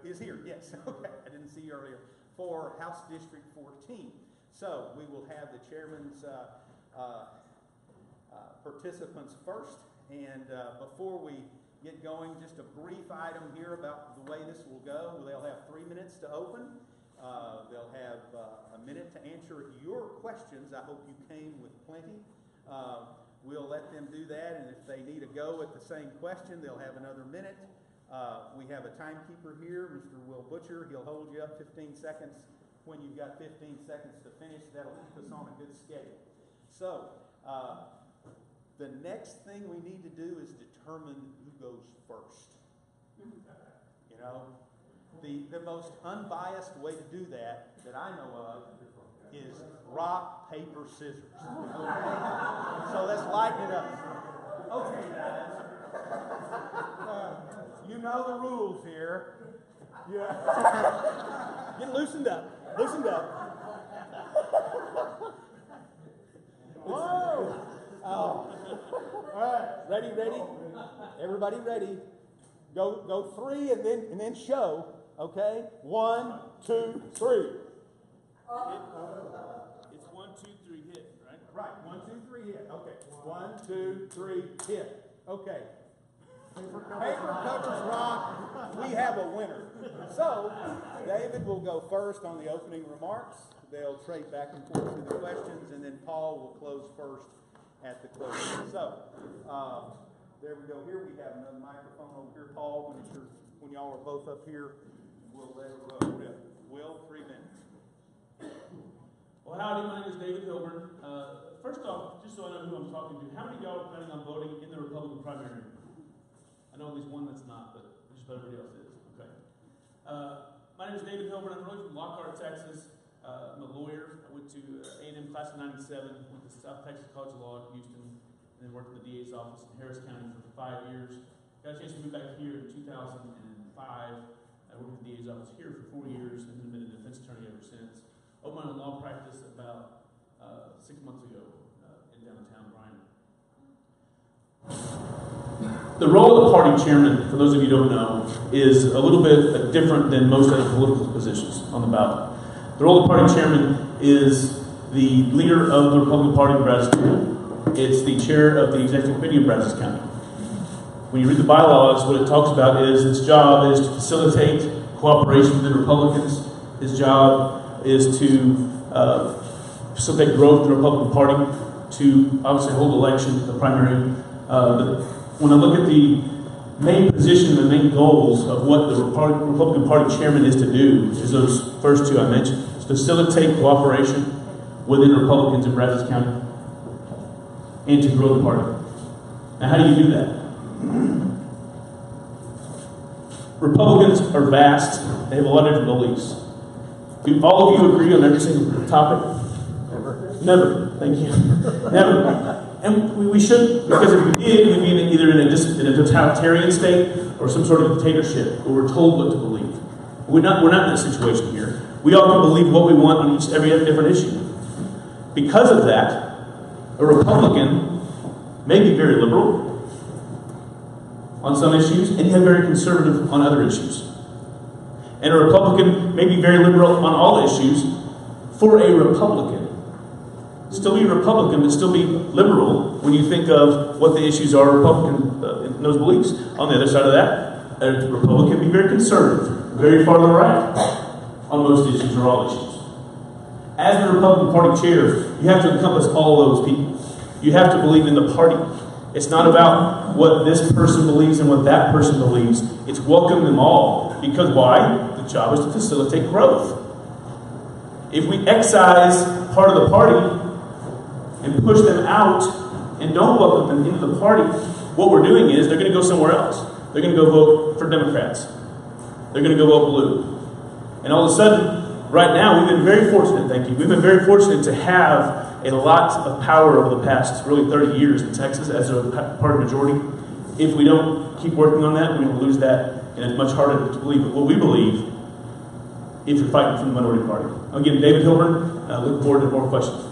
is here, yes. Okay, I didn't see you earlier. For House District 14. So we will have the chairman's participants first. And before we get going, just a brief item here about the way this will go. They'll have 3 minutes to open. They'll have a minute to answer your questions. I hope you came with plenty. We'll let them do that, and if they need a go at the same question, they'll have another minute. We have a timekeeper here, Mr. Will Butcher. He'll hold you up 15 seconds. When you've got 15 seconds to finish, that'll keep us on a good schedule. So, the next thing we need to do is determine who goes first. You know, the most unbiased way to do that I know of is rock, paper, scissors. Okay? So let's lighten it up. Okay, guys. You know the rules here. Yeah. Get loosened up. Loosened up. Whoa. Oh. All right. Ready? Everybody ready? Go 3 and then show. Okay? 1, 2, 3. It's 1, 2, 3 hit, right? Right. 1, 2, 3 hit. Okay. 1, 2, 3 hit. Okay. Paper covers rock. We have a winner. So, David will go first on the opening remarks. They'll trade back and forth through the questions, and then Paul will close first at the closing. So, there we go. Here we have another microphone over here. Paul, when y'all are both up here, we'll let it rip. Will, 3 minutes. Well, howdy, my name is David Hilburn. First off, just so I know who I'm talking to, how many of y'all are planning on voting in the Republican primary? I know at least one that's not, but just about everybody else is. Okay. My name is David Hilburn. I'm really from Lockhart, Texas. I'm a lawyer. I went to A&M class of 97, went to South Texas College of Law in Houston, and then worked in the DA's office in Harris County for 5 years. Got a chance to move back here in 2005. I worked in the DA's office here for 4 years, and then been a defense attorney ever since. Opened my own law practice about 6 months ago in downtown Bryan. The role of party chairman, for those of you who don't know, is a little bit different than most other political positions on the ballot. The role of party chairman is the leader of the Republican Party of Brazos County. It's the chair of the executive committee of Brazos County. When you read the bylaws, what it talks about is its job is to facilitate cooperation with the Republicans. His job is to facilitate growth in the Republican Party, to obviously hold elections, the primary. But when I look at the main position, the main goals of what the Republican Party chairman is to do, is those first two I mentioned. It's facilitate cooperation within Republicans in Brazos County and to grow the party. Now, how do you do that? Republicans are vast. They have a lot of different beliefs. Do all of you agree on every single topic? Never. Thank you. Never. And we shouldn't, because if we did, we'd be either in a totalitarian state or some sort of dictatorship where we're told what to believe. We're not in that situation here. We all can believe what we want on every different issue. Because of that, a Republican may be very liberal on some issues and yet very conservative on other issues. And a Republican may be very liberal on all issues for a Republican. Still be a Republican, but still be liberal when you think of what the issues are Republican in those beliefs. On the other side of that, a Republican be very conservative, very far to the right on most issues or all issues. As the Republican Party chair, you have to encompass all of those people. You have to believe in the party. It's not about what this person believes and what that person believes. It's welcome them all. Because why? The job is to facilitate growth. If we excise part of the party and push them out and don't welcome them into the party, what we're doing is they're going to go somewhere else. They're going to go vote for Democrats. They're going to go vote blue. And all of a sudden, right now, we've been very fortunate, thank you, we've been very fortunate to have a lot of power over the past really 30 years in Texas as a party majority. If we don't keep working on that, we will lose that, and it's much harder to believe what we believe if you're fighting for the minority party. Again, David Hilburn, looking forward to more questions.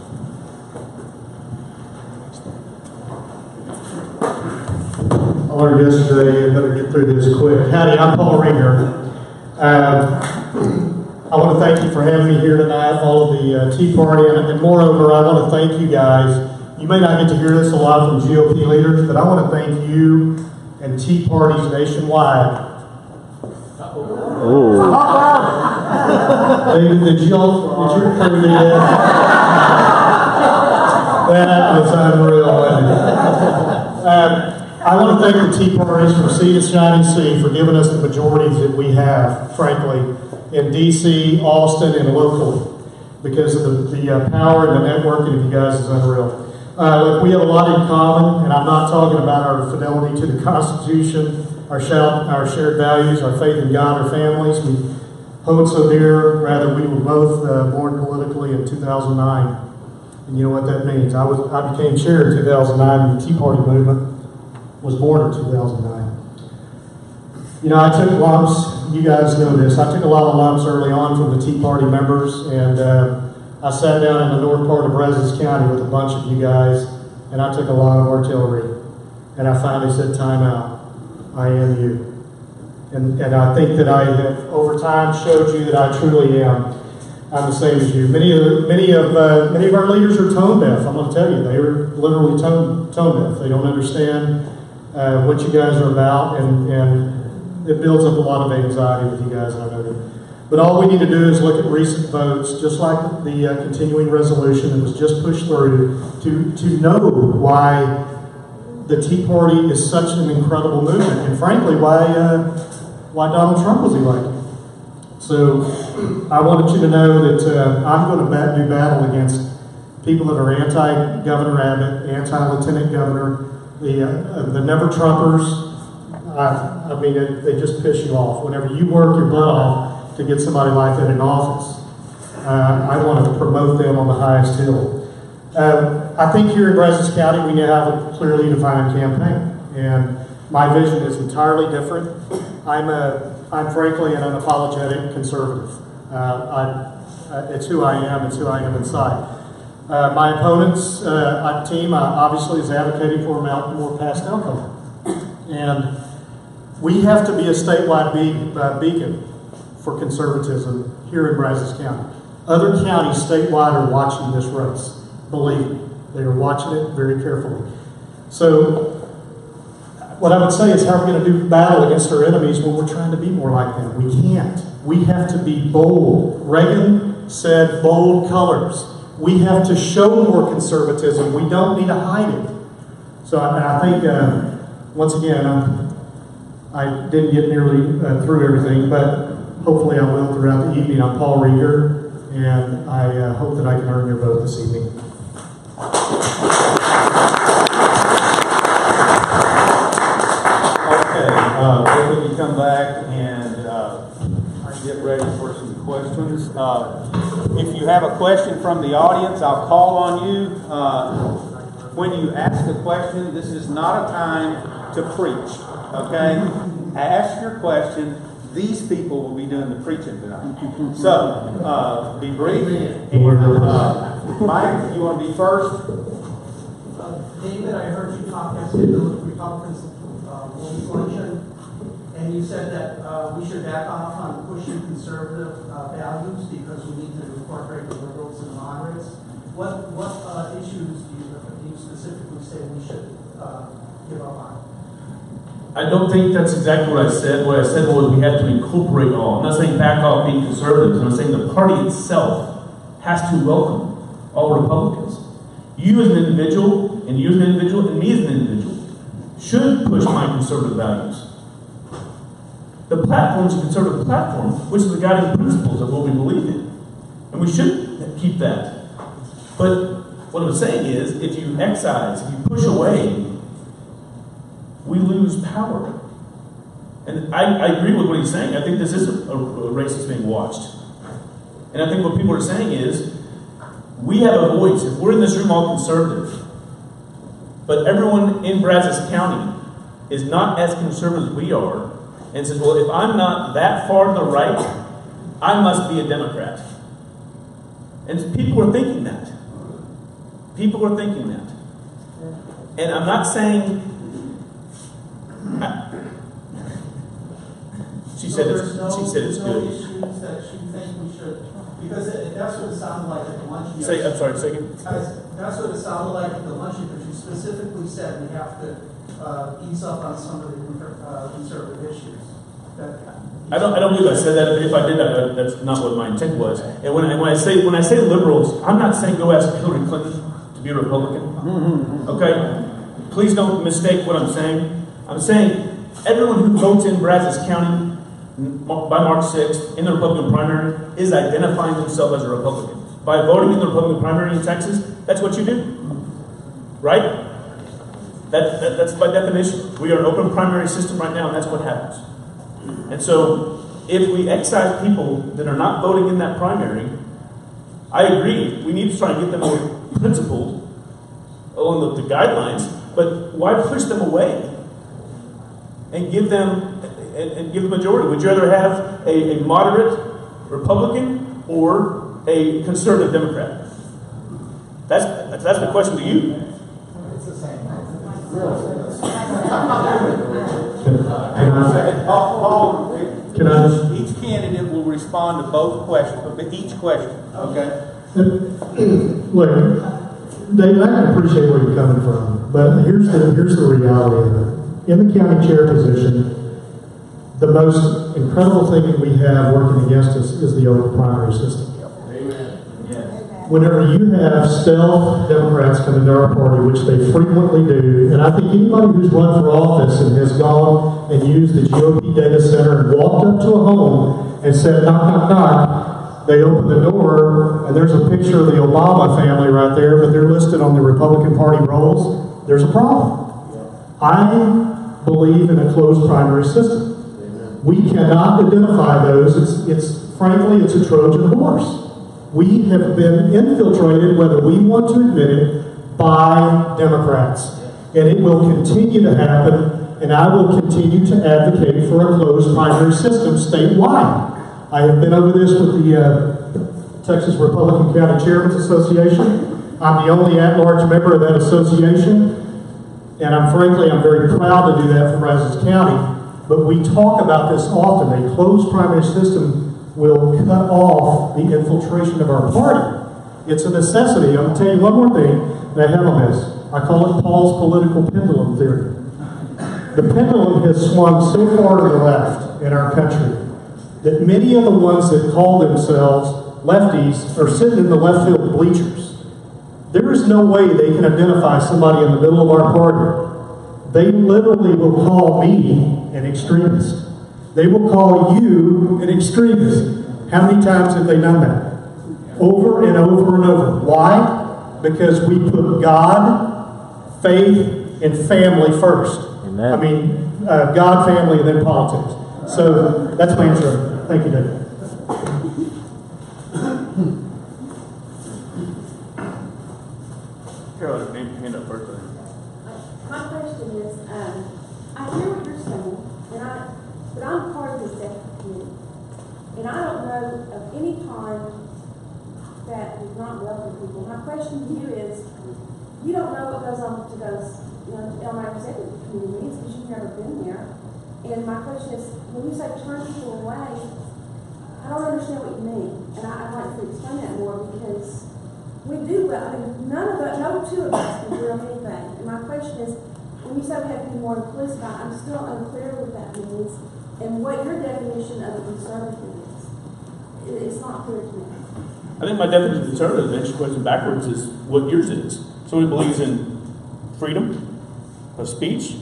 I learned yesterday, you better get through this quick. Howdy, I'm Paul Ringer. I want to thank you for having me here tonight, all of the Tea Party, and moreover, I want to thank you guys. You may not get to hear this a lot from GOP leaders, but I want to thank you and Tea Parties nationwide. David, did you approve me that? That was unreal, wasn't it? I want to thank the Tea Parties from Sea to Shining Sea for giving us the majorities that we have, frankly, in D.C., Austin, and locally, because of the power and the networking of you guys is unreal. Look, we have a lot in common, and I'm not talking about our fidelity to the Constitution, our shared values, our faith in God, our families. We hold so dear. Rather, we were both born politically in 2009, and you know what that means. I became chair in 2009, and the Tea Party movement was born in 2009. You know, I took lumps. You guys know this. I took a lot of lumps early on from the Tea Party members, and I sat down in the north part of Brazos County with a bunch of you guys, and I took a lot of artillery. And I finally said, time out. I am you. And I think that I have, over time, showed you that I truly am. I'm the same as you. Many of our leaders are tone deaf. I'm going to tell you, they are literally tone deaf. They don't understand what you guys are about, and it builds up a lot of anxiety with you guys, and I know that. But all we need to do is look at recent votes, just like the continuing resolution that was just pushed through, to know why the Tea Party is such an incredible movement, and frankly, why Donald Trump was elected. So I wanted you to know that I'm going to do battle against people that are anti-Governor Abbott, anti-Lieutenant Governor, the never-Trumpers. I mean, they just piss you off. Whenever you work your butt off to get somebody like that in office, I want to promote them on the highest hill. I think here in Brazos County, we now have a clearly defined campaign, and my vision is entirely different. I'm frankly an unapologetic conservative. It's who I am. It's who I am inside. My opponent's team obviously is advocating for more pastel color, and we have to be a statewide beacon for conservatism here in Brazos County. Other counties statewide are watching this race. Believe me, they are watching it very carefully. So what I would say is, how are we going to do battle against our enemies when we're trying to be more like them? We can't. We have to be bold. Reagan said bold colors. We have to show more conservatism. We don't need to hide it. So I think, once again, I didn't get nearly through everything, but hopefully I will throughout the evening. I'm Paul Rieger, and I hope that I can earn your vote this evening. Okay, when you come back and get ready for some questions. If you have a question from the audience, I'll call on you. When you ask a question, this is not a time to preach, okay? Ask your question. These people will be doing the preaching tonight. So, be brief. And, Mike, you want to be first? David, I heard you talk yesterday about the Republicans' election, and you said that we should back off on pushing conservative values because we need to incorporate the liberals and moderates. What issues do you specifically say we should give up on? I don't think that's exactly what I said. What I said was we have to incorporate all. I'm not saying back off being conservatives. I'm saying the party itself has to welcome all Republicans. You as an individual, and you as an individual, and me as an individual, should push my conservative values. The platform is a conservative platform, which is the guiding principles of what we believe in. And we should keep that. But what I'm saying is, if you excise, if you push away, we lose power. And I agree with what he's saying. I think this is a race that's being watched. And I think what people are saying is, we have a voice. If we're in this room all conservative, but everyone in Brazos County is not as conservative as we are, and says, well, if I'm not that far to the right, I must be a Democrat. And people are thinking that. People are thinking that. And I'm not saying... She So said there's it's no good. issues that you think we should, because that's what it sounded like at the luncheon. I'm sorry, say again. That's what it sounded like at the luncheon, because you specifically said we have to ease up on some of the conservative issues. I don't believe I said that. If I did, that's not what my intent was. And when I say liberals, I'm not saying go ask Hillary Clinton to be a Republican. Okay, please don't mistake what I'm saying. I'm saying everyone who votes in Brazos County by March 6th in the Republican primary is identifying themselves as a Republican. By voting in the Republican primary in Texas, that's what you do, right? That's by definition. We are an open primary system right now, and that's what happens. And so, if we excise people that are not voting in that primary, I agree, we need to try and get them more principled along the guidelines, but why push them away and give them the majority? Would you rather have a moderate Republican or a conservative Democrat? That's the question to you. It's the same. Each candidate will respond to both questions, but each question, okay? Look, David, I can appreciate where you're coming from, but here's the reality of it. In the county chair position, the most incredible thing that we have working against us is the open primary system. Whenever you have stealth Democrats come into our party, which they frequently do, and I think anybody who's run for office and has gone and used the GOP data center and walked up to a home and said, knock, knock, knock, they open the door and there's a picture of the Obama family right there, but they're listed on the Republican Party rolls, there's a problem. I believe in a closed primary system. We cannot identify those. Frankly, it's a Trojan horse. We have been infiltrated, whether we want to admit it, by Democrats. And it will continue to happen, and I will continue to advocate for a closed primary system statewide. I have been over this with the Texas Republican County Chairman's Association. I'm the only at-large member of that association, and I'm very proud to do that for Brazos County. But we talk about this often. A closed primary system will cut off the infiltration of our party. It's a necessity. I'm going to tell you one more thing that I have on this. I call it Paul's political pendulum theory. The pendulum has swung so far to the left in our country that many of the ones that call themselves lefties are sitting in the left field bleachers. There is no way they can identify somebody in the middle of our party. They literally will call me an extremist. They will call you an extremist. How many times have they done that? Over and over and over. Why? Because we put God, faith, and family first. Amen. I mean, God, family, and then politics. So that's my answer. Thank you, David. Carol, hand up first. My question is, I hear what you're saying, but I'm part of the executive committee, and I don't know of any time that we've not welcomed people. My question to you is, you don't know what goes on to those, on our executive committee meetings because you've never been there. And my question is, when you say turn people away, I don't understand what you mean, and I'd like to explain that more because we do well. I mean, no two of us can do anything. And my question is, when you say we have to be more inclusive, I'm still unclear what that means and what your definition of a conservative is. It's not clear to me. I think my definition of conservative, to answer your question backwards, is what yours is. Somebody believes in freedom of speech,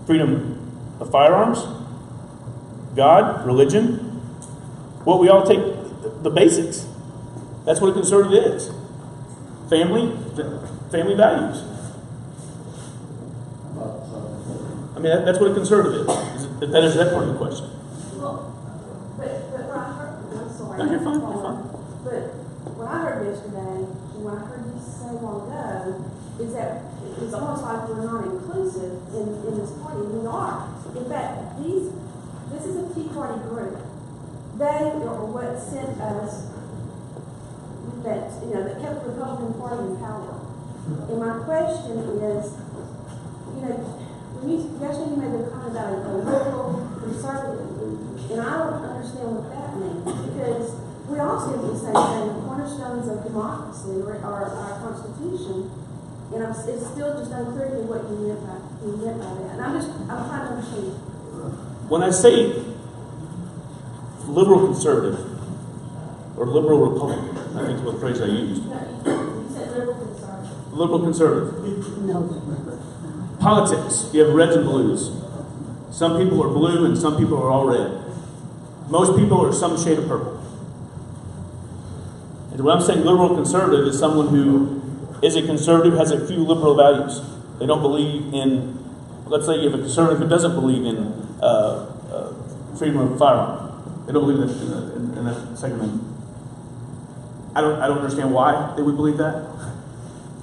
freedom of firearms, God, religion, what we all take, the basics. That's what a conservative is. Family values. I mean, that's what a conservative is. That is that part of the question. Well, but what I heard, I'm sorry. No, you're fine. You're fine. But what I heard yesterday, and what I heard you say a while ago, is that it's almost like we're not inclusive in this party. We are. In fact, this is a Tea Party group. They are what sent us that kept the Republican Party in power. And my question is, yesterday you made the comment about a liberal conservative. And I don't understand what that means, because we all seem to be saying the cornerstones of democracy are our Constitution. And it's still just unclear to me what you meant by that. And I'm trying to understand. When I say liberal conservative, or liberal Republican, I think is what phrase I used. No, you said liberal conservative. Liberal conservative. No. Politics, you have reds and blues. Some people are blue and some people are all red. Most people are some shade of purple. And when I'm saying liberal conservative is someone who is a conservative, has a few liberal values. They don't believe in, let's say you have a conservative who doesn't believe in freedom of firearm. They don't believe in that Second Amendment. I don't understand why they would believe that.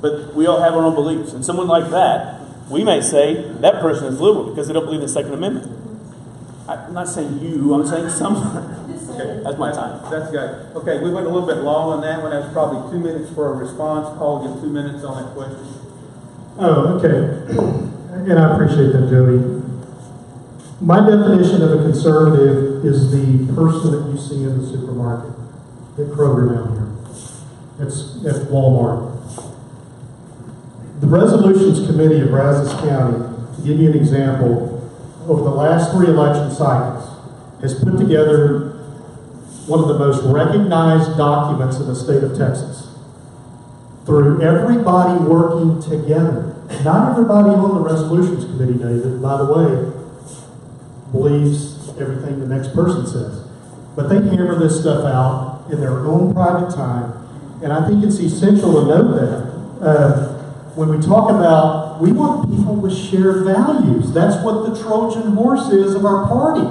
But we all have our own beliefs. And someone like that, we may say that person is liberal because they don't believe in the Second Amendment. I'm not saying you, I'm saying someone. Okay. That's my time. That's good. Okay, we went a little bit long on that one. That's probably 2 minutes for a response. Paul, give 2 minutes on that question. Oh, okay. And I appreciate that, Jody. My definition of a conservative is the person that you see in the supermarket, at Kroger down here. It's at Walmart. The Resolutions Committee of Brazos County, to give you an example, over the last 3 election cycles, has put together one of the most recognized documents in the state of Texas. Through everybody working together. Not everybody on the Resolutions Committee, David, by the way, believes everything the next person says. But they hammer this stuff out in their own private time, and I think it's essential to note that. When we talk about, we want people with shared values. That's what the Trojan horse is of our party.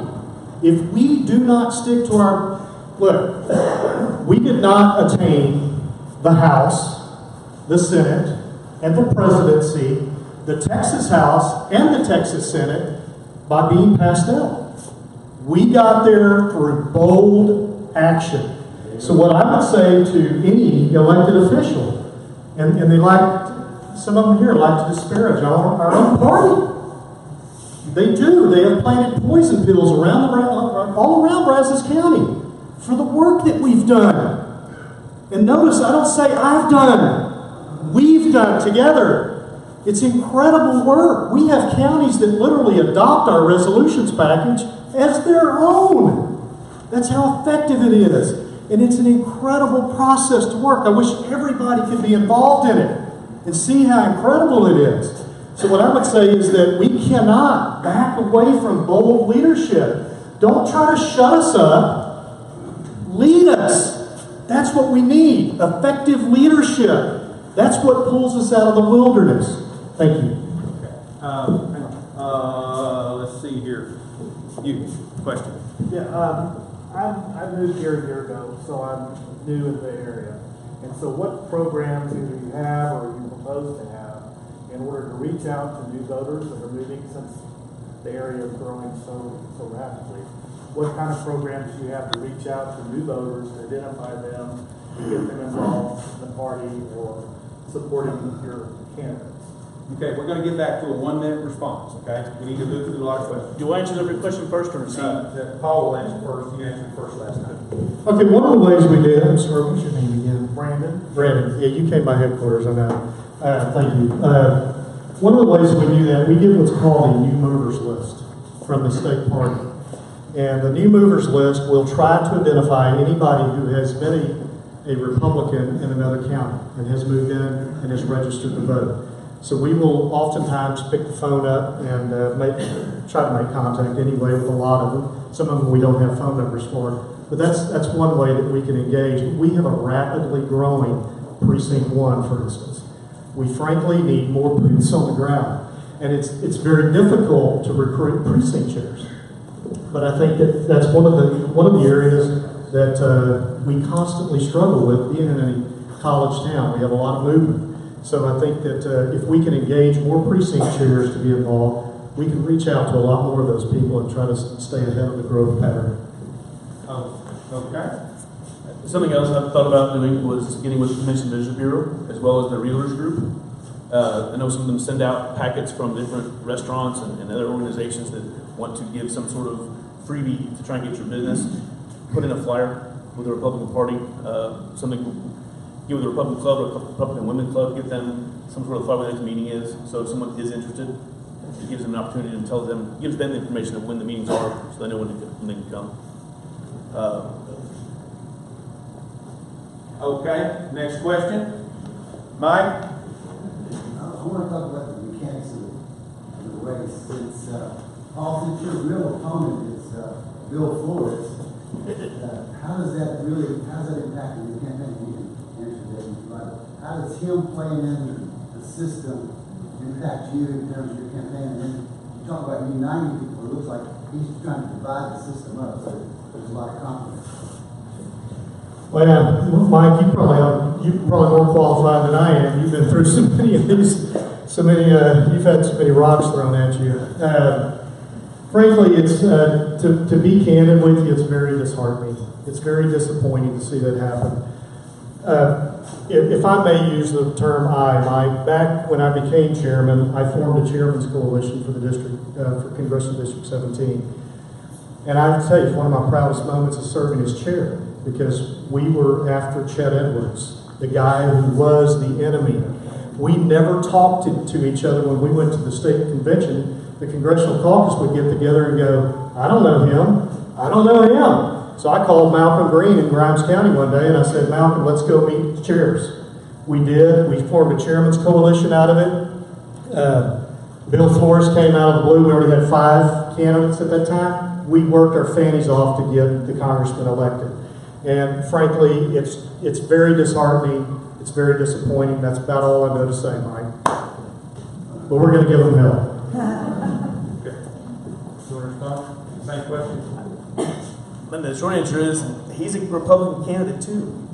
If we do not stick to our, look, we did not attain the House, the Senate, and the presidency, the Texas House, and the Texas Senate by being passed out. We got there through bold action. So what I would say to any elected official, and they like, some of them here like to disparage our own party. They do. They have planted poison pills all around Brazos County for the work that we've done. And notice, I don't say I've done. We've done together. It's incredible work. We have counties that literally adopt our resolutions package as their own. That's how effective it is. And it's an incredible process to work. I wish everybody could be involved in it and see how incredible it is. So what I would say is that we cannot back away from bold leadership. Don't try to shut us up. Lead us. That's what we need. Effective leadership. That's what pulls us out of the wilderness. Thank you. Let's see here. You, question. Yeah, I moved here a year ago, so I'm new in the area. And so what programs either you have or you propose to have in order to reach out to new voters that are moving since the area is growing so rapidly? What kind of programs do you have to reach out to new voters, to identify them, to get them involved in the party or supporting your candidates? Okay, we're going to get back to a 1 minute response, okay? We need to move through a lot of questions. Do I answer every question first or see? Paul will answer first. You answered first last time. Okay, one of the ways we did, I'm sorry, what's your name again? Brandon? Brandon, yeah, you came by headquarters, I know. Thank you. One of the ways we do that, we get what's called a new movers list from the state party. And the new movers list will try to identify anybody who has been a Republican in another county and has moved in and is registered to vote. So we will oftentimes pick the phone up and try to make contact anyway with a lot of them. Some of them we don't have phone numbers for. But that's one way that we can engage. We have a rapidly growing Precinct 1, for instance. We frankly need more boots on the ground. And it's very difficult to recruit precinct chairs. But I think that's one of the areas that we constantly struggle with being in a college town. We have a lot of movement. So I think that if we can engage more precinct chairs to be involved, we can reach out to a lot more of those people and try to stay ahead of the growth pattern. Okay. Something else I thought about doing was getting with the Convention Visitors Bureau as well as the Realtors Group. I know some of them send out packets from different restaurants and other organizations that want to give some sort of freebie to try and get your business, put in a flyer with the Republican Party, something, get with the Republican Club or Republican Women's Club, get them some sort of flyer when the next meeting is, so if someone is interested, it gives them an opportunity and tells them, gives them the information of when the meetings are, so they know when they can come. Okay, next question. Mike? I want to talk about the mechanics of the race. Since Paul, since your real opponent is Bill Flores, how does that impact your campaign? You can answer that, but how does him playing in the system impact you in terms of your campaign? And then you talk about uniting people. It looks like he's trying to divide the system up, so there's a lot of conflict. Well, yeah, Mike, you're probably more qualified than I am. You've been through so many of these, you've had so many rocks thrown at you. Frankly, it's to be candid with you, it's very disheartening. It's very disappointing to see that happen. If I may use the term Mike, back when I became chairman, I formed a chairman's coalition for the district, for Congressional District 17. And I have to tell you, it's one of my proudest moments of serving as chair, because we were after Chet Edwards, the guy who was the enemy. We never talked to each other when we went to the state convention. The congressional caucus would get together and go, I don't know him, I don't know him. So I called Malcolm Green in Grimes County one day and I said, Malcolm, let's go meet the chairs. We did. We formed a chairman's coalition out of it. Bill Flores came out of the blue. We already had 5 candidates at that time. We worked our fannies off to get the congressman elected. And frankly, it's very disheartening. It's very disappointing. That's about all I know to say, Mike. But we're going to give him hell. Okay. Short response? Same question? And the short answer is, he's a Republican candidate too.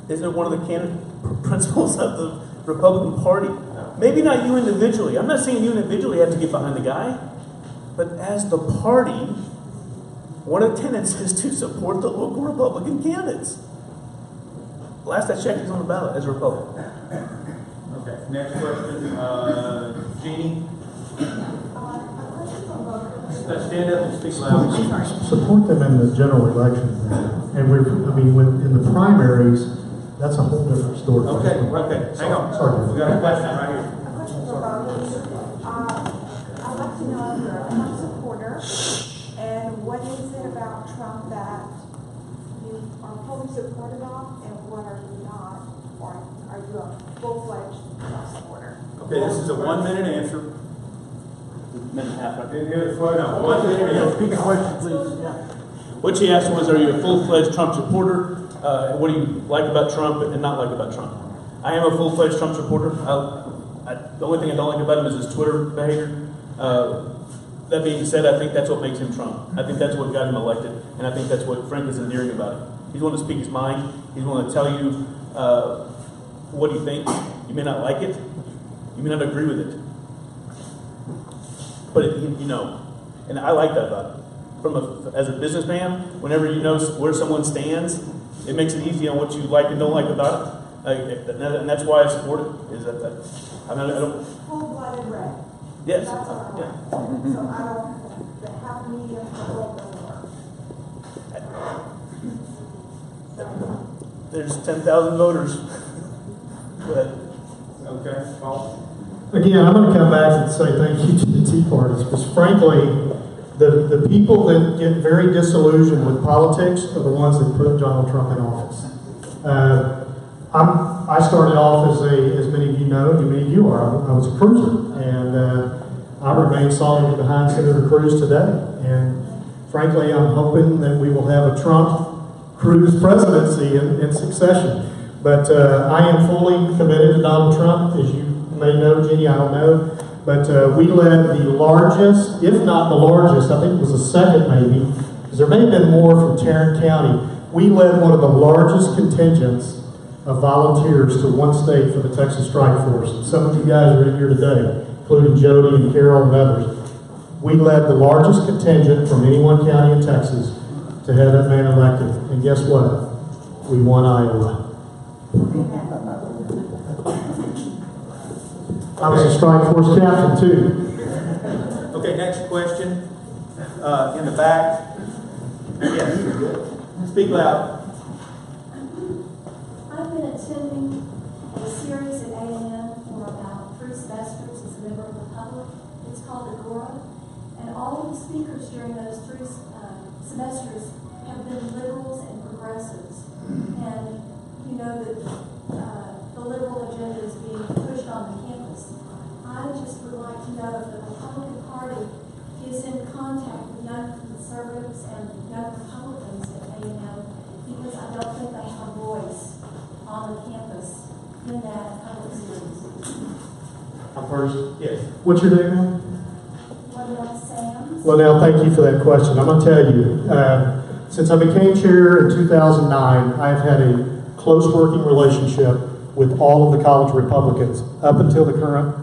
Isn't it one of the principles of the Republican Party? Maybe not you individually. I'm not saying you individually have to get behind the guy. But as the party, one of the tenets is to support the local Republican candidates. Last I checked, he's on the ballot as a Republican. Okay, next question. Jeannie? Stand up and speak loud. Support them in the general election. And in the primaries, that's a whole different story. Okay, hang on. Sorry. We got a question right here. A question for voters. I'd like to know if you're a Trump supporter, and what is it about Trump that you are fully supportive of, and what are you not? Or are you a full-fledged Trump supporter? Okay, this is a 1-minute answer. Minute and a half, right? Didn't hear the question. No, 1 minute answer. Repeat the question, please. What she asked was, are you a full-fledged Trump supporter? What do you like about Trump and not like about Trump? I am a full-fledged Trump supporter. The only thing I don't like about him is his Twitter behavior. That being said, I think that's what makes him Trump. I think that's what got him elected, and I think that's what Frank is endearing about him. He's willing to speak his mind. He's willing to tell you what he thinks. You may not like it. You may not agree with it. But and I like that about him. As a businessman, whenever you know where someone stands, it makes it easy on what you like and don't like about it. And that's why I support it. Is that I don't. Full-blooded red. Yes. That's all I Yeah. want. So I don't have medium or low work. There's 10,000 voters. Go ahead. Okay, Paul? Again, I'm going to come back and say thank you to the Tea Party, because frankly, the people that get very disillusioned with politics are the ones that put Donald Trump in office. I started off as many of you know, many of you are, I was a cruiser, and I remain solidly behind Senator Cruz today. And frankly, I'm hoping that we will have a Trump-Cruz presidency in succession. But I am fully committed to Donald Trump, as you may know, Jeannie, I don't know. But we led the largest, if not the largest, I think it was the second maybe, because there may have been more from Tarrant County. We led one of the largest contingents of volunteers to one state for the Texas Strike Force. Some of you guys are in here today, including Jody and Carol and others. We led the largest contingent from any one county in Texas to have that man elected. And guess what? We won Iowa. I was a Strike Force captain too. Okay, next question. in the back. Yes, speak loud. I've been attending a series at A&M for about 3 semesters as a member of the public. It's called Agora. And all of the speakers during those 3 semesters have been liberals and progressives. And you know that the liberal agenda is being pushed on the campus. I just would like to know if the Republican Party is in contact with young conservatives and young Republicans at A&M, because I don't think they have a voice on the campus in that public series. I'm first. Yes. What's your name, ma'am? What about Sam's? Well, now, thank you for that question. I'm going to tell you, since I became chair in 2009, I've had a close working relationship with all of the college Republicans up until the current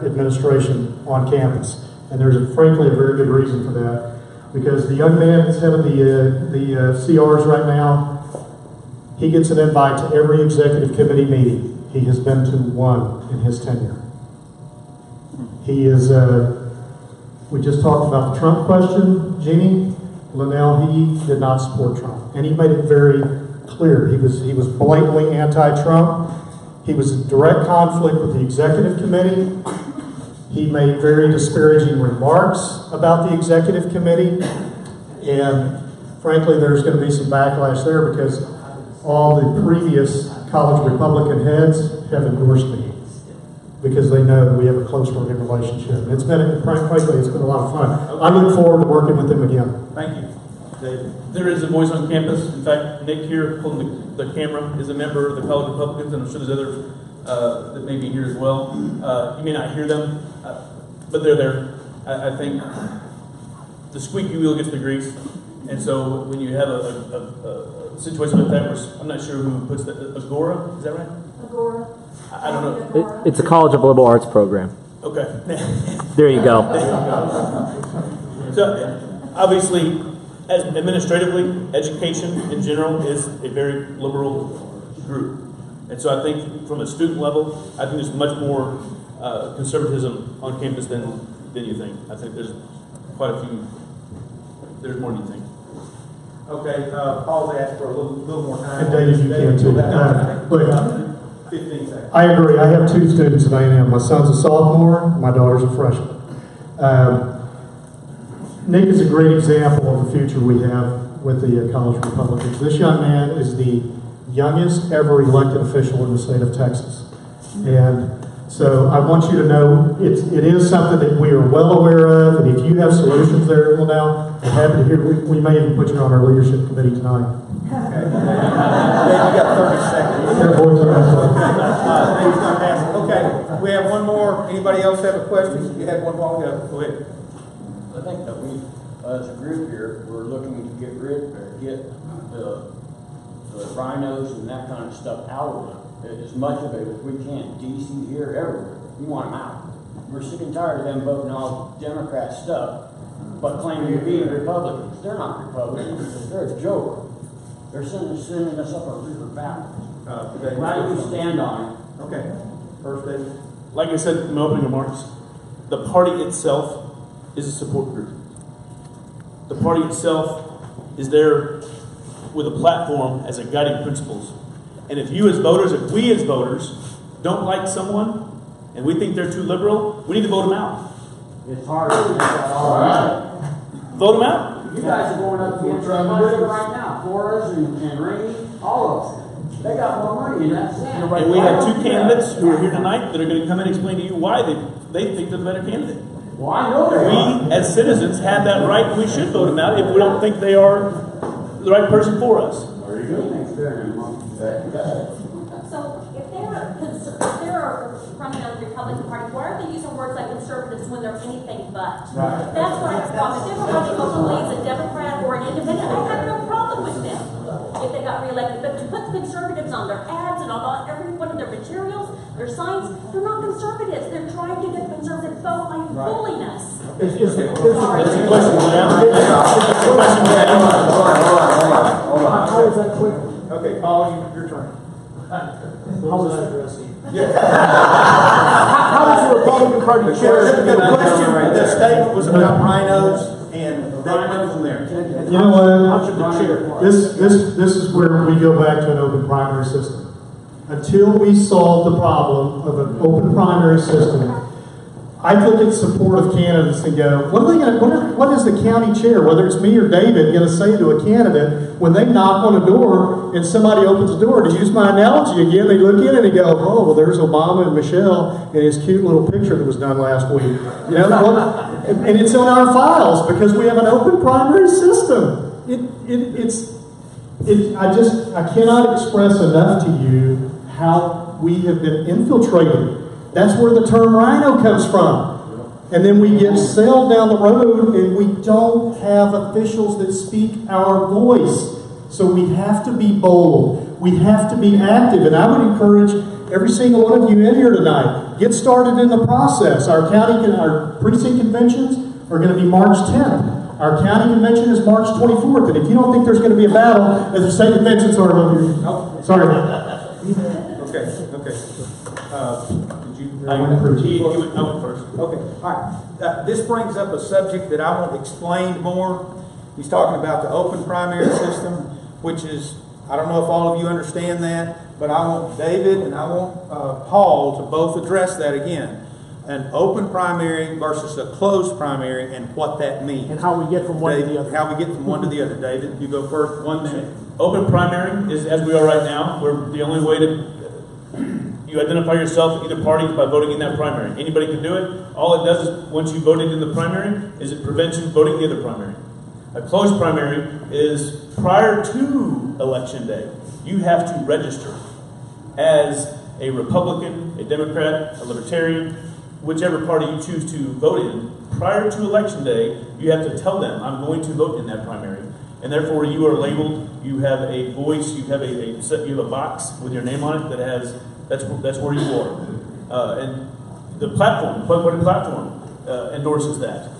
administration on campus. And there's, frankly, a very good reason for that. Because the young man that's having the CRs right now, he gets an invite to every executive committee meeting. He has been to one in his tenure. He is, we just talked about the Trump question, Jeannie. Linnell, he did not support Trump. And he made it very clear. He was blatantly anti-Trump. He was in direct conflict with the executive committee. He made very disparaging remarks about the executive committee. And frankly, there's going to be some backlash there because all the previous college Republican heads have endorsed me because they know that we have a close working relationship. And it's been, frankly, it's been a lot of fun. I look forward to working with him again. Thank you, David. There is a voice on campus. In fact, Nick here holding the camera is a member of the College Republicans, and I'm sure there's others that may be here as well. You may not hear them, but they're there. I think the squeaky wheel gets the grease, and so when you have a situation like that, where I'm not sure who puts the Agora, is that right? Agora. I don't know. It's a College of Liberal Arts program. Okay. There you go. So obviously, as administratively, education in general is a very liberal group. And so I think from a student level, I think there's much more conservatism on campus than you think. I think there's quite a few, there's more than you think. Okay, Paul's asked for a little more time. And Dave, you can too. Look, 15 seconds. I agree. I have 2 students at A&M. My son's a sophomore. My daughter's a freshman. Nick is a great example of the future we have with the College Republicans. This young man is the youngest ever elected official in the state of Texas. And so I want you to know it is something that we are well aware of. And if you have solutions there, well, now, I'm happy to hear. We may even put you on our leadership committee tonight. Okay. Dave, you got 30 seconds. Okay, we have one more. Anybody else have a question? You had one while ago. Go ahead. I think that we, as a group here, we're looking to get the rhinos and that kind of stuff out of it, as much of it as we can. DC here, everywhere. We want them out. We're sick and tired of them voting all Democrat stuff, but claiming to be Republicans. They're not Republicans. They're a joke. They're sending us up a river valley. Why do we stand on it? Okay. First, David. Like I said in my opening remarks, the party itself is a support group. The party itself is there with a platform as a guiding principles. And if you as voters, if we as voters don't like someone and we think they're too liberal, we need to vote them out. It's hard to do that. All right. Vote them out. You guys are going up against everybody right now. Flores and Rainey, all of them. They got more money in that sense. And we have 2 candidates who are here tonight that are going to come in and explain to you why they think they're the better candidate. Well, I know they are. We, as citizens, have that right, and we should vote them out if we don't think they are the right person for us. Very good. Thanks very much. So if they're running on the Republican Party, why are they using words like conservatives when they're anything but? Right. That's what I have a problem. If they were running openly as a Democrat or an independent, I have no problem with them if they got reelected. But to put the conservatives on their ads and on every one of their materials, their signs, they're not conservatives. They're trying to get the conservative vote by fooling us. That's a question, How is that quick? Okay, Paul, your turn. How was that addressing? How does the Republican Party chair? The question, the statement was about rhinos and You know How should the chair? what? This is where we go back to an open primary system. Until we solve the problem of an open primary system, I look at support of candidates and go, what is the county chair, whether it's me or David, going to say to a candidate when they knock on a door and somebody opens the door? To use my analogy again, they look in and they go, oh, well, there's Obama and Michelle and his cute little picture that was done last week. You know, and it's in our files because we have an open primary system. I cannot express enough to you how we have been infiltrated. That's where the term rhino comes from. And then we get sailed down the road and we don't have officials that speak our voice. So we have to be bold. We have to be active. And I would encourage every single one of you in here tonight, get started in the process. Our precinct conventions are going to be March 10th. Our county convention is March 24th. And if you don't think there's going to be a battle, as the state convention, sorry. Okay. I went first. Okay, all right. This brings up a subject that I want explained more. He's talking about the open primary system, which is, I don't know if all of you understand that, but I want David and I want Paul to both address that again. An open primary versus a closed primary and what that means. And how we get from one to the other. How we get from one to the other. David, you go first, 1 minute. Open primary is as we are right now. We're the only way to... You identify yourself either party by voting in that primary. Anybody can do it. All it does is, once you voted in the primary, is it prevents you voting the other primary. A closed primary is prior to election day. You have to register as a Republican, a Democrat, a Libertarian, whichever party you choose to vote in. Prior to election day, you have to tell them, I'm going to vote in that primary. And therefore, you are labeled, you have a voice, you have a box with your name on it that has... That's where you are. And the platform, party platform, endorses that.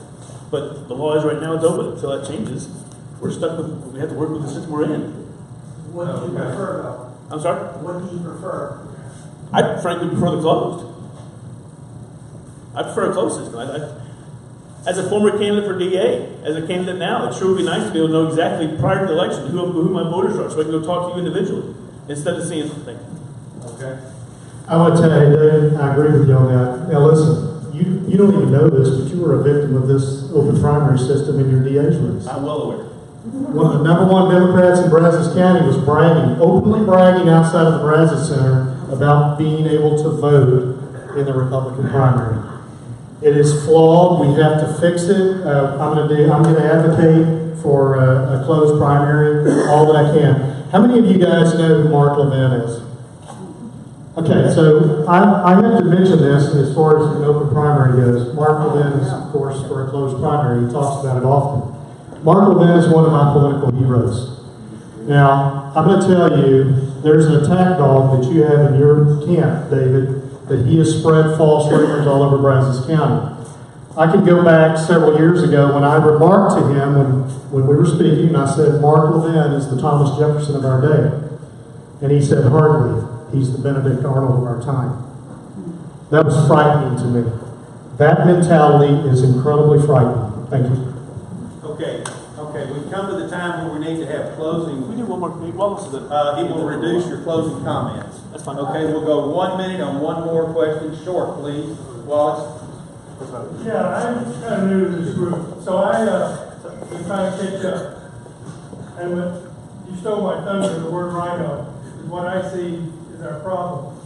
But the law is right now, it's open. Until that changes, we have to work with the system we're in. What do you prefer, though? I'm sorry? What do you prefer? I frankly prefer the closed. I prefer a closed system. As a former candidate for DA, as a candidate now, it sure would be nice to be able to know exactly prior to the election who my voters are, so I can go talk to you individually instead of seeing something. Okay. I want to tell you, David, I agree with you on that. Now listen, you don't even know this, but you were a victim of this open primary system in your DA's race. I'm well aware. One of the number one Democrats in Brazos County was openly bragging outside of the Brazos Center about being able to vote in the Republican primary. It is flawed. We have to fix it. I'm going to advocate for a closed primary all that I can. How many of you guys know who Mark Levin is? Okay, so I have to mention this as far as an open primary goes. Mark Levin is, of course, for a closed primary. He talks about it often. Mark Levin is one of my political heroes. Now, I'm going to tell you, there's an attack dog that you have in your camp, David, that he has spread false rumors all over Brazos County. I could go back several years ago when I remarked to him when we were speaking, and I said, Mark Levin is the Thomas Jefferson of our day. And he said, hardly. He's the Benedict Arnold of our time. That was frightening to me. That mentality is incredibly frightening. Thank you. Okay, we've come to the time where we need to have closing. We do one more. It will reduce your closing comments. That's fine. Okay, we'll go 1 minute on one more question. Short, please. Wallace. Yeah, I'm kind of new to this group, so I'm trying to catch up. And you stole my thunder, the word rhino, is what I see is our problem.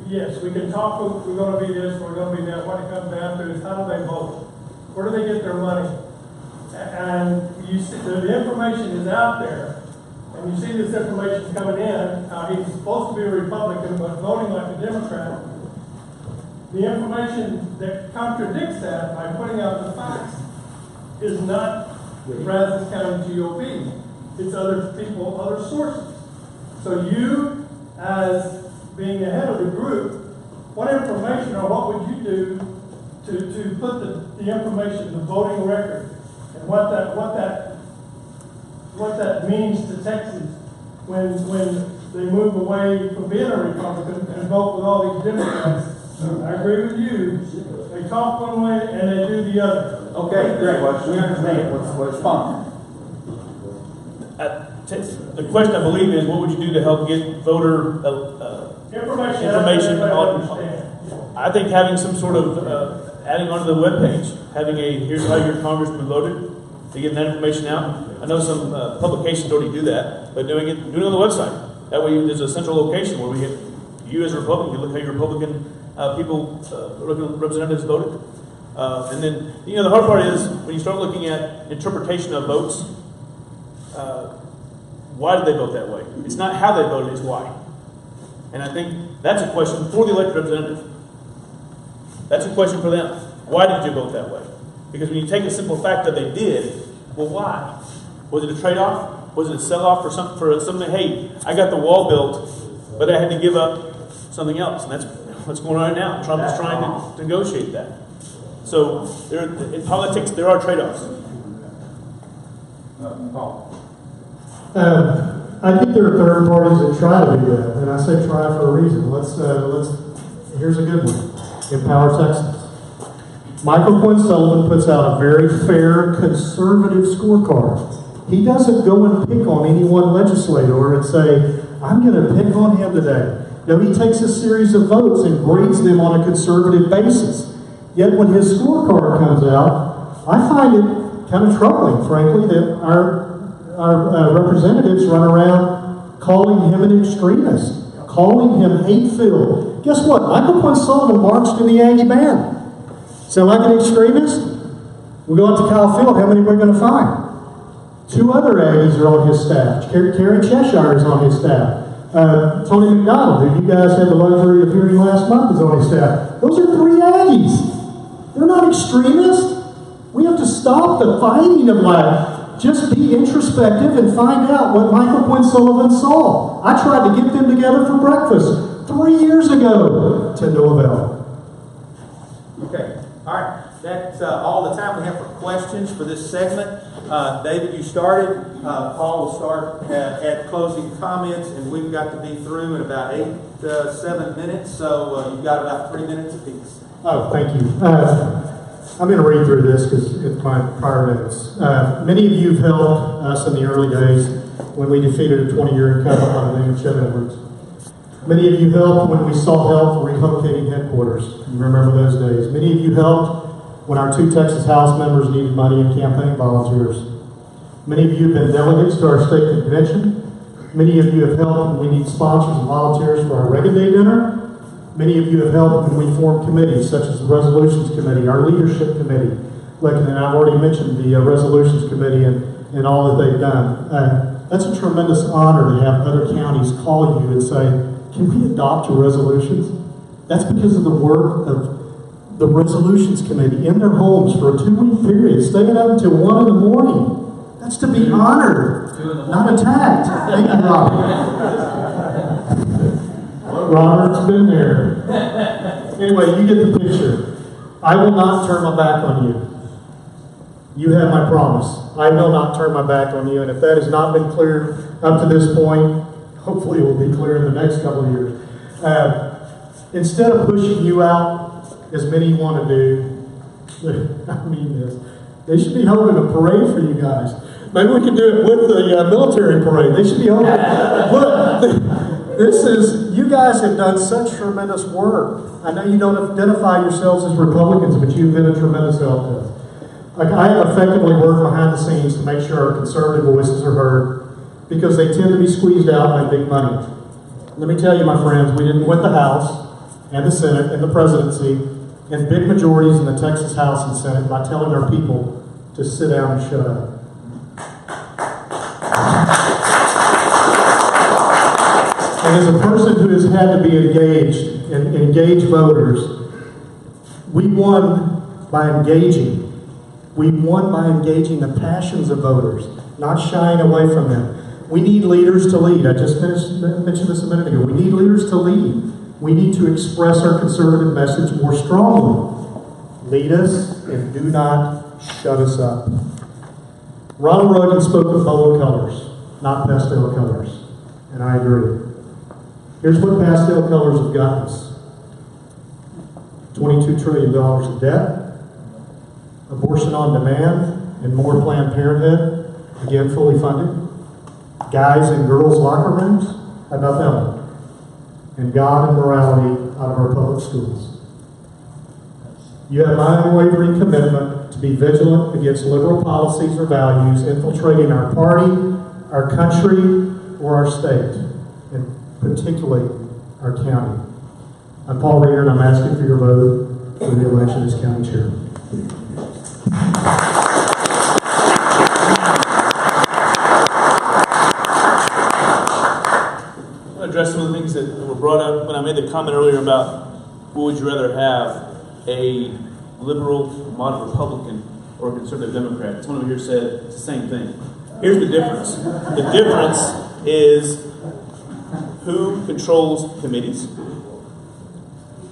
Yes, we can talk, we're going to be this, we're going to be that. What it comes down to is how do they vote? Where do they get their money? And you see, the information is out there, and you see this information coming in. He's supposed to be a Republican, but voting like a Democrat. The information that contradicts that by putting out the facts is not the Brazos County GOP. It's other people, other sources. So you, as being the head of the group, what information or what would you do to put the information, the voting record, and what that means to Texas when they move away from being a Republican and vote with all these Democrats? I agree with you. They talk one way and they do the other. Okay, great. We understand. What's fine. The question, I believe, is what would you do to help get voter information on? I think having some sort of adding onto the webpage, having a here's how your congressman voted, to get that information out. I know some publications already do that, but doing it on the website. That way, there's a central location where we get you as a Republican can look how your Republican representatives voted. And then, the hard part is when you start looking at interpretation of votes. Why did they vote that way? It's not how they voted, it's why. And I think that's a question for the elected representative. That's a question for them. Why did you vote that way? Because when you take a simple fact that they did, well, why? Was it a trade-off? Was it a sell-off for something? Hey, I got the wall built, but I had to give up something else. And that's what's going on right now. Trump is trying to negotiate that. So in politics, there are trade-offs. Paul. I think there are third parties that try to do that, and I say try for a reason. Here's a good one. Empower Texas. Michael Quinn Sullivan puts out a very fair, conservative scorecard. He doesn't go and pick on any one legislator and say, I'm going to pick on him today. No, he takes a series of votes and grades them on a conservative basis. Yet when his scorecard comes out, I find it kind of troubling, frankly, that our representatives run around calling him an extremist, calling him hate-filled. Guess what? Michael Quinn Sullivan marched in the Aggie band. Sound like an extremist? We go out to Kyle Field, how many are we going to find? 2 other Aggies are on his staff. Karen Cheshire is on his staff. Tony McDonald, who you guys had the luxury of hearing last month, is on his staff. Those are 3 Aggies. They're not extremists. We have to stop the fighting of life. Just be introspective and find out what Michael Quinn Sullivan saw. I tried to get them together for breakfast 3 years ago to no avail. Okay, all right. That's all the time we have for questions for this segment. David, you started. Paul will start at closing comments, and we've got to be through in about 7 minutes. So you've got about 3 minutes apiece. Oh, thank you. I'm going to read through this because it's my prior notes. Many of you have helped us in the early days when we defeated a 20-year incumbent by the name of Chet Edwards. Many of you helped when we sought help for relocating headquarters. You remember those days. Many of you helped when our 2 Texas House members needed money and campaign volunteers. Many of you have been delegates to our state convention. Many of you have helped when we need sponsors and volunteers for our Reagan Day dinner. Many of you have helped when we form committees, such as the Resolutions Committee, our Leadership Committee. Look, and I've already mentioned the Resolutions Committee and all that they've done. That's a tremendous honor to have other counties call you and say, can we adopt your resolutions? That's because of the work of the Resolutions Committee in their homes for a 2-week period, staying up until 1 in the morning. That's to be honored, not attacked. Thank you, Robert. Robert's been there. Anyway, you get the picture. I will not turn my back on you. You have my promise. I will not turn my back on you. And if that has not been clear up to this point, hopefully it will be clear in the next couple of years. Instead of pushing you out, as many want to do, I mean this, they should be holding a parade for you guys. Maybe we can do it with the military parade. They should be holding look. You guys have done such tremendous work. I know you don't identify yourselves as Republicans, but you've been a tremendous help to us. Like, I have effectively worked behind the scenes to make sure our conservative voices are heard because they tend to be squeezed out by big money. Let me tell you, my friends, we didn't win the House and the Senate and the presidency and big majorities in the Texas House and Senate by telling our people to sit down and shut up. And as a person who has had to be engaged and engage voters, we won by engaging. We won by engaging the passions of voters, not shying away from them. We need leaders to lead. I just mentioned this a minute ago. We need leaders to lead. We need to express our conservative message more strongly. Lead us and do not shut us up. Ronald Reagan spoke of bold colors, not pastel colors. And I agree. Here's what pastel colors have gotten us. $22 trillion of debt, abortion on demand, and more Planned Parenthood, again fully funded. guys and girls locker rooms? How about that one? And God and morality out of our public schools. You have my unwavering commitment to be vigilant against liberal policies or values infiltrating our party, our country, or our state, and particularly our county. I'm Paul Reeder, and I'm asking for your vote for the election as county chair. I want to address some of the things that were brought up when I made the comment earlier about what would you rather have, a liberal, moderate Republican, or a conservative Democrat. Someone over here said it's the same thing. Here's the difference. The difference is who controls committees,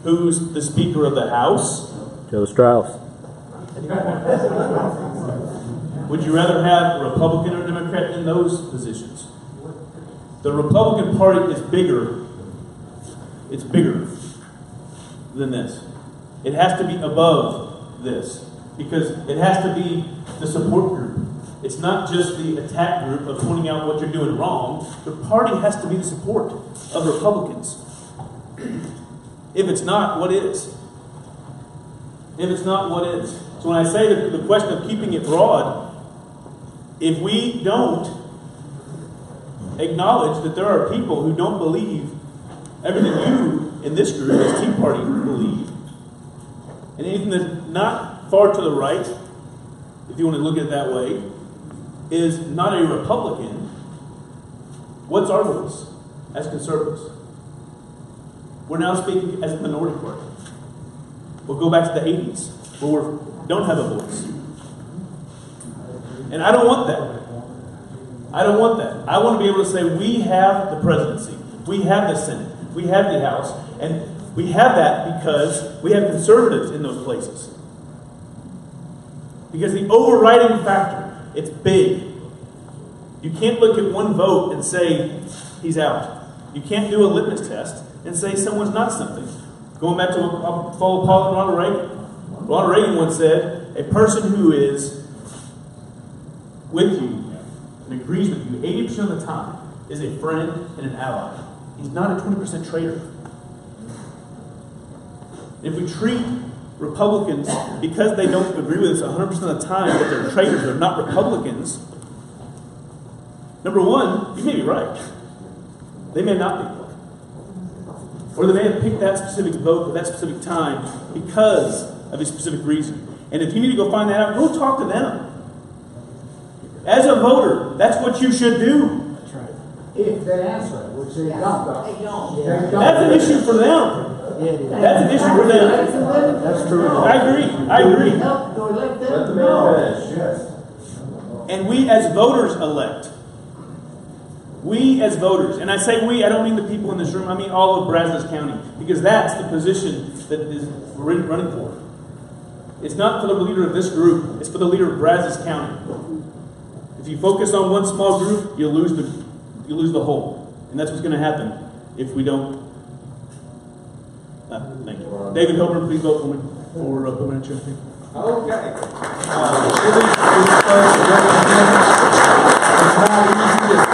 who's the Speaker of the House. Joe Strauss. Would you rather have a Republican or a Democrat in those positions? The Republican Party is bigger. It's bigger than this. It has to be above this because it has to be the support group. It's not just the attack group of pointing out what you're doing wrong. The party has to be the support of Republicans. If it's not, what is? If it's not, what is? So when I say the question of keeping it broad, if we don't acknowledge that there are people who don't believe everything you in this group as Tea Party believe, and anything that's not far to the right, if you want to look at it that way, is not a Republican, what's our voice as conservatives? We're now speaking as a minority party. We'll go back to the 80s, where we don't have a voice. And I don't want that. I don't want that. I want to be able to say we have the presidency, we have the Senate, we have the House, and we have that because we have conservatives in those places. Because the overriding factor, it's big. You can't look at one vote and say he's out. You can't do a litmus test and say someone's not something. Going back to I'll follow Paul and Ronald Reagan. Ronald Reagan once said, a person who is with you and agrees with you 80% of the time is a friend and an ally. He's not a 20% traitor. If we treat Republicans, because they don't agree with us 100% of the time that they're traitors, they're not Republicans, number one, you may be right. They may not be. Or they may have picked that specific vote at that specific time because of a specific reason. And if you need to go find that out, go talk to them. As a voter, that's what you should do. That's right. If they answer, which they don't. They don't. That's an issue for them. That's an issue for them. That's true. I agree. I agree. Let the man finish, yes. And we as voters elect. We as voters, and I say we, I don't mean the people in this room, I mean all of Brazos County, because that's the position that we're running for. It's not for the leader of this group, it's for the leader of Brazos County. If you focus on one small group, you'll lose the whole. And that's what's going to happen if we don't. Thank you. David Hilbert, please vote for me for permanent chair. Okay. It's not easy to